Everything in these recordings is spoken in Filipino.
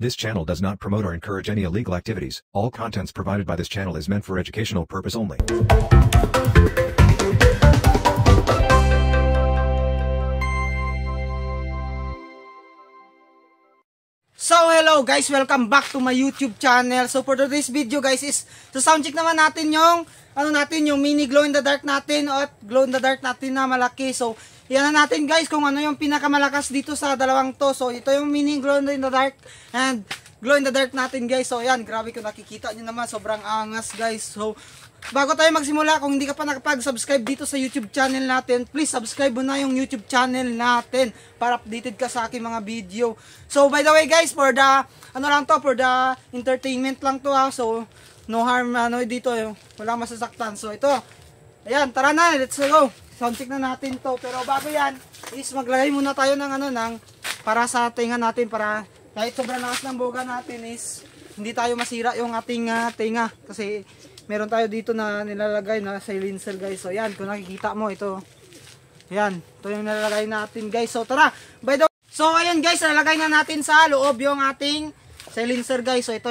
This channel does not promote or encourage any illegal activities. All contents provided by this channel is meant for educational purpose only. So hello guys, welcome back to my YouTube channel. So for today's video guys is so soundcheck naman natin yung yung mini glow in the dark natin at glow in the dark natin na malaki. So yan na natin guys kung ano yung pinakamalakas dito sa dalawang to. So ito yung mini glow in the dark and glow in the dark natin guys. So yan, grabe kung nakikita nyo naman, sobrang angas guys. So bago tayo magsimula, kung hindi ka pa nakapag-subscribe dito sa YouTube channel natin, please subscribe mo na yung YouTube channel natin para updated ka sa aking mga video. So by the way guys, for the for the entertainment lang to ha. So no harm dito, walang masasaktan. So ito, ayan, tara na, let's go. Soundcheck na natin to. Pero bago yan, is maglagay muna tayo ng para sa tenga natin, para kahit sobrang lakas ng boga natin is hindi tayo masira yung ating tenga, kasi meron tayo dito na nilalagay na silencer guys. So yan, kung nakikita mo ito. Yan, ito yung nilalagay natin guys. So tara, so ayan guys, nalagay na natin sa loob yung ating silencer guys. So ito,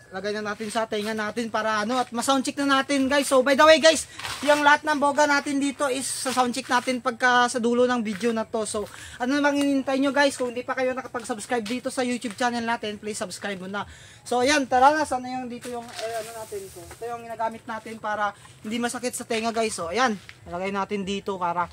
lagay na natin sa tenga natin para at ma-soundcheck na natin guys. So by the way guys, yung lahat ng boga natin dito is sa soundcheck natin pagka sa dulo ng video na to. So ano namang hinihintay nyo guys, kung hindi pa kayo nakapag-subscribe dito sa YouTube channel natin, please subscribe mo na. So ayan, tara na, sana yung dito yung natin to. Ito yung ginagamit natin para hindi masakit sa tenga guys. So ayan, nalagay natin dito para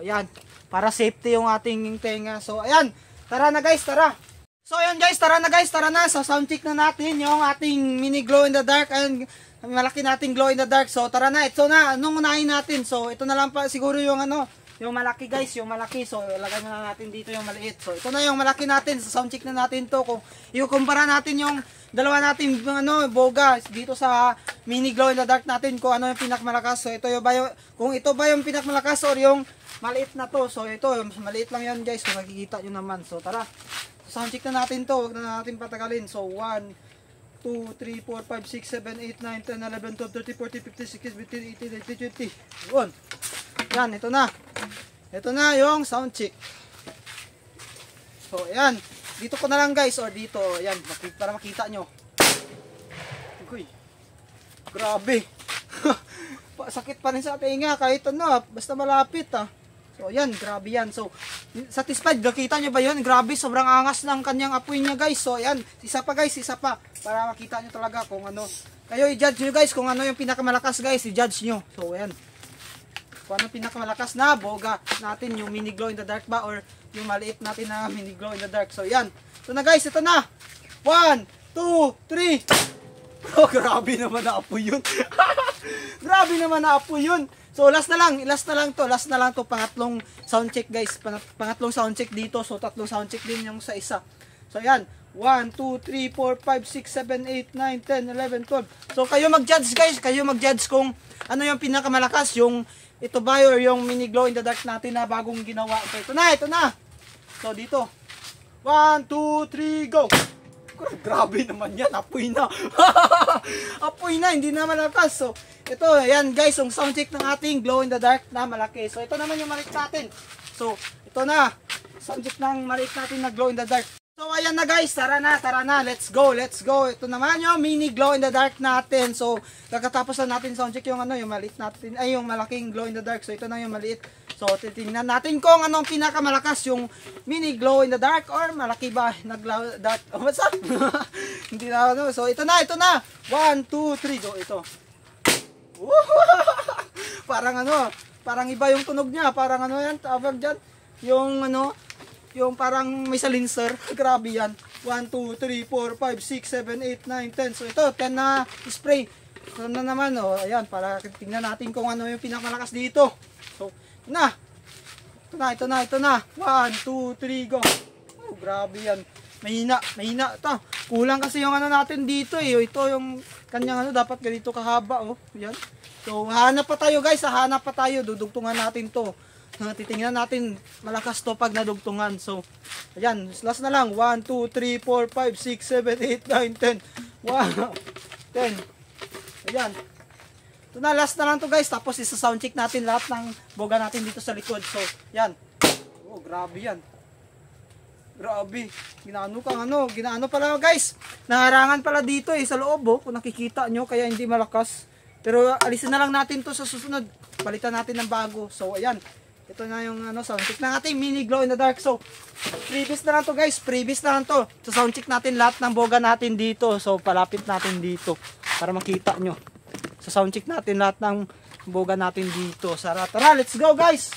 ayan, para safety yung ating tenga. So ayan, tara na guys, tara. So ayan guys, tara na, so soundcheck na natin yung ating mini glow in the dark and malaki nating glow in the dark. So tara na, ito na, anong unahin natin? So ito na lang pa siguro yung yung malaki guys, yung malaki. So ilagay na natin dito yung maliit. So ito na yung malaki natin, so soundcheck na natin to. Kung i-kumpara natin yung dalawa natin boga dito sa mini glow in the dark natin, kung ano yung pinakamalakas. So ito kung ito ba yung pinakamalakas or yung maliit na to. So ito, maliit lang yan guys, kung makikita nyo naman. So tara, soundcheck na natin to, huwag na natin patagalin. So 1, 2, 3, 4, 5, 6, 7, 8, 9, 10, 11, 12, 13, 14, 15, 16, 17, 18, 19, 20. Yun. Yan, ito na. Ito na yung soundcheck. So ayan, dito ko na lang guys, or dito, ayan, para makita nyo. Uy, grabe. Sakit pa rin sa tenga kahit basta malapit So ayan, grabe yan. So satisfied, nakita nyo ba yun? Grabe, sobrang angas ng kanyang apoy niya guys. So ayan, isa pa guys, isa pa, para makita nyo talaga kung kayo i-judge nyo guys kung ano yung pinakamalakas guys, i-judge nyo. So ayan, kung ano pinakamalakas na boga natin, yung mini glow in the dark ba or yung maliit natin na mini glow in the dark. So ayan, ito na guys, ito na. 1, 2, 3. Oh, grabe naman na apoy yun. Grabe naman na apoy yun. So last na lang to, pangatlong soundcheck guys, pangatlong soundcheck dito. So tatlong soundcheck din yung sa isa. So yan, 1, 2, 3, 4, 5, 6, 7, 8, 9, 10, 11, 12. So kayo mag-judge guys, kung ano yung pinakamalakas, yung ito ba or yung mini glow in the dark natin na bagong ginawa. So ito na. So dito, 1, 2, 3, go. Grabe naman yan, apoy na. Apoy na, hindi na malakas. So ito, ayan guys, yung soundcheck ng ating glow in the dark na malaki. So ito naman yung maliit natin. So ito na, soundcheck ng maliit natin na glow in the dark. So ayan na guys, tara na, let's go. Ito naman yung mini glow in the dark natin. So kakatapos na natin soundcheck yung yung maliit natin, ay yung malaking glow in the dark. So ito na yung maliit. So titingnan natin kung anong pinakamalakas, yung mini glow in the dark or malaki ba na glow dark. Oh, what's up? Hindi na So ito na. 1, 2, 3, go. Ito. Parang iba yung tunog niya. Parang yan, tawag dyan. Yung parang may silencer. Grabe yan. 1, 2, 3, 4, 5, 6, 7, 8, 9, 10. So ito, 10 na spray. Ito na naman, ayan, para tingnan natin kung ano yung pinakamalakas dito. So, ito na. 1, 2, 3, go. Oh, grabe yan. Mahina ito. Kulang kasi yung natin dito Ito yung kanyang dapat ganito kahaba Yan. So hanap pa tayo guys, dudugtungan natin to. Titingnan natin malakas to pag nadugtungan. So ayan, last na lang. 1, 2, 3, 4, 5, 6, 7, 8, 9, 10. 10. Ayan. Ito na, last na lang to guys. Tapos isa-soundcheck natin lahat ng boga natin dito sa likod. So, yan. Oh, grabe yan. Grabe. Ginaano pala guys. Naharangan pala dito sa loob kung nakikita nyo, kaya hindi malakas. Pero alisin na lang natin to sa susunod. Palitan natin ng bago. So ayan. Ito na yung sound check na ating mini glow in the dark. So previous na lang to guys. Previous na lang to. So sound check natin lahat ng boga natin dito. So palapit natin dito para makita nyo. So sound check natin lahat ng boga natin dito. Tara, let's go guys.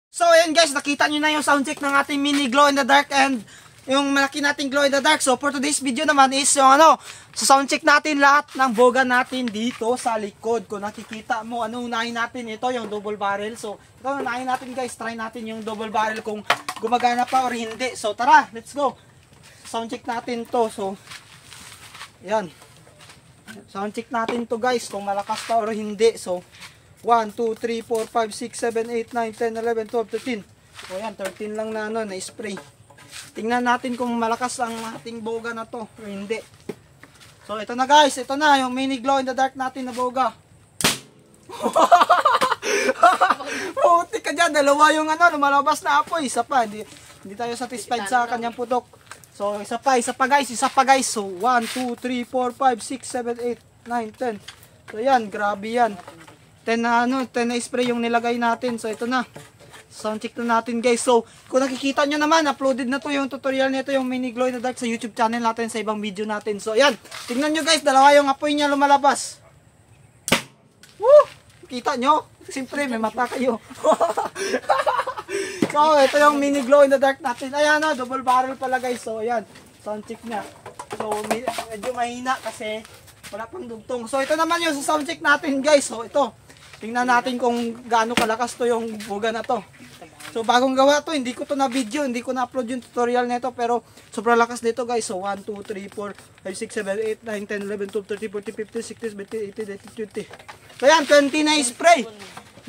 So ayan guys, nakita nyo na yung sound check ng ating mini glow in the dark and yung malaki nating glow in the dark. So for today's video naman is yung so sound check natin lahat ng boga natin dito sa likod. Kung nakikita mo, unahin natin ito, yung double barrel. So ito unahin natin guys, try natin yung double barrel kung gumagana pa or hindi. So tara, let's go. Sound check natin to. So ayan. Sound check natin to guys, kung malakas pa or hindi. So 1, 2, 3, 4, 5, 6, 7, 8, 9, 10, 11, 12, 13. So ayan, 13 lang na na spray. Tingnan natin kung malakas ang ating boga na to o hindi. So ito na guys, ito na yung mini glow in the dark natin na boga. Puti ka dyan, dalawa yung lumalabas na apoy. Isa pa, hindi tayo satisfied sa kanyang putok. So isa pa guys. So 1, 2, 3, 4, 5, 6, 7, 8, 9, 10. So yan, grabe yan. 10 na 10 na spray yung nilagay natin. So ito na. Sound check na natin guys. So kung nakikita nyo naman, uploaded na to yung tutorial nito, yung mini glow in the dark sa YouTube channel natin, sa ibang video natin. So ayan, tingnan nyo guys, dalawa yung apoy niya lumalabas. Woo! Kita nyo? Siyempre may mata kayo. So ito yung mini glow in the dark natin. Ayan double barrel pala guys. So ayan, sound check niya. So medyo mahina kasi wala pang dugtong. So ito naman yung sound check natin guys. So ito, tingnan natin kung gaano kalakas to yung boga na to. So bagong gawa to, hindi ko to na video, hindi ko na upload yung tutorial nito, pero sobrang lakas nito guys. So 1, 2, 3, 4, 5, 6, 7, 8, 9, 10, 11, 12, 13, 14, 15, 16, 17, 18, 19, 20. So yan, 20 na spray.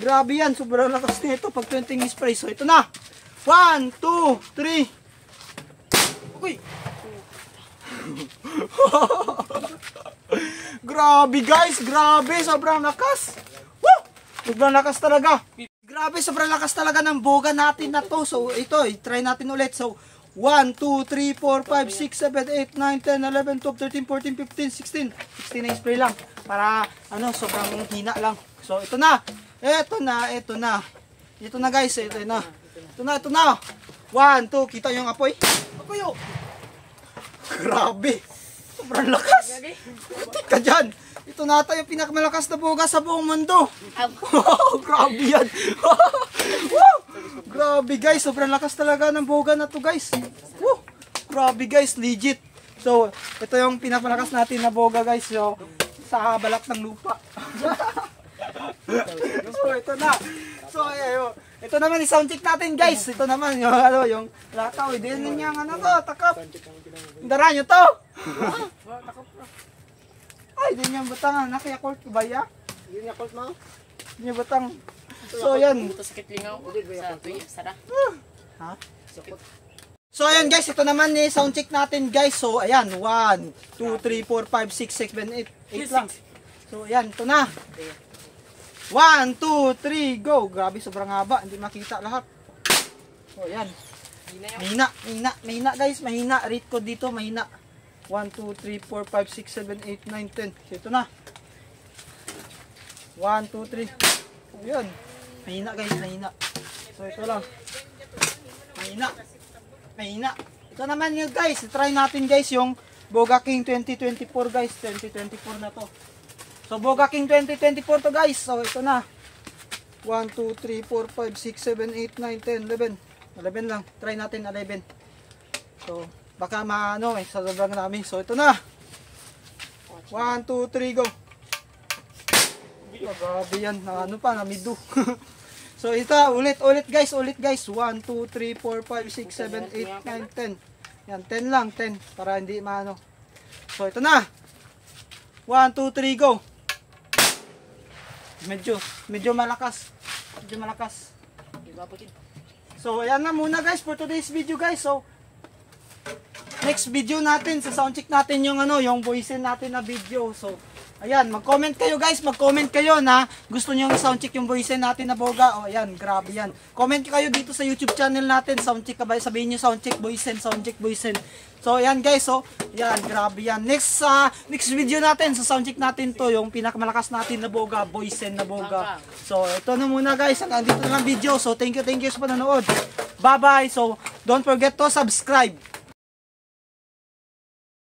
Grabe yan, sobrang lakas nito pag 20 spray. So ito na. 1, 2, 3. Uy. Grabe guys, grabe, sobrang lakas. Woo! Sobrang lakas talaga. Grabe, sobrang lakas talaga ng boga natin na to. So ito, try natin ulit. So 1, 2, 3, 4, 5, 6, 7, 8, 9, 10, 11, 12, 13, 14, 15, 16. 16 na spray lang. Para sobrang hina lang. So ito na. Ito na guys, ito na. Ito na. 1, 2, kita yung apoy. Apoy oh. Grabe. Sobrang lakas. Putik ka dyan. Ito nata yung pinakamalakas na boga sa buong mundo. Grabe yan. Grabe guys, sobrang lakas talaga ng boga na to guys. Grabe guys, legit. So, ito yung pinakamalakas natin na boga guys. So, sa balak ng lupa. So, ito na. So, ayo. Ito naman yung sound check natin guys. Ito naman yung yung lakaw. Hindi niya to, takap. Dara nyo to. Ay, di niya batang nakiyakult ko ba ya? Yun yung yakult mo? Di niya batang. So, yan. Ito sakit lingaw. Sa tuyo, sara. Ha? So, ayan guys. Ito naman sound check natin guys. So, ayan. 1, 2, 3, 4, 5, 6, 7, 8. 8 lang. So, ayan. Ito na. 1, 2, 3, go. Grabe, sobrang haba. Hindi makita lahat. So, ayan. Mahina guys. Mahina. Rate ko dito. Mahina. 1, 2, 3, 4, 5, 6, 7, 8, 9, 10. So, ito na. 1, 2, 3. Ayan. Mahina guys, mahina. So, ito lang. Mahina. Ito naman yun guys. Try natin guys yung Boga King 2024 guys. 2024 na to. So, Boga King 2024 to guys. So, ito na. 1, 2, 3, 4, 5, 6, 7, 8, 9, 10, 11. 11 lang. Try natin 11. So, baka sa sobrang dami. So ito na. 1, 2, 3, go. Grabe yan. Namido. So ito, ulit guys. 1, 2, 3, 4, 5, 6, 7, 8, 9, 10. Yan, 10 lang. 10. Para hindi So ito na. 1, 2, 3, go. Medyo malakas. So ayan na muna guys for today's video guys. So next video natin, sa soundcheck natin yung yung voice natin na video. So, ayan, mag-comment kayo guys, mag-comment kayo na gusto niyo yung soundcheck yung voice natin na boga. O ayan, grabe yan. Comment kayo dito sa YouTube channel natin, soundcheck kabay, sabihin niyo soundcheck voice, soundcheck voice. So ayan guys, so ayan, grabe yan. Next video natin, sa soundcheck natin to, yung pinakamalakas natin na boga, voice na boga. So ito na muna guys, hanggang dito na lang video. So thank you sa panonood. Bye bye. So don't forget to subscribe.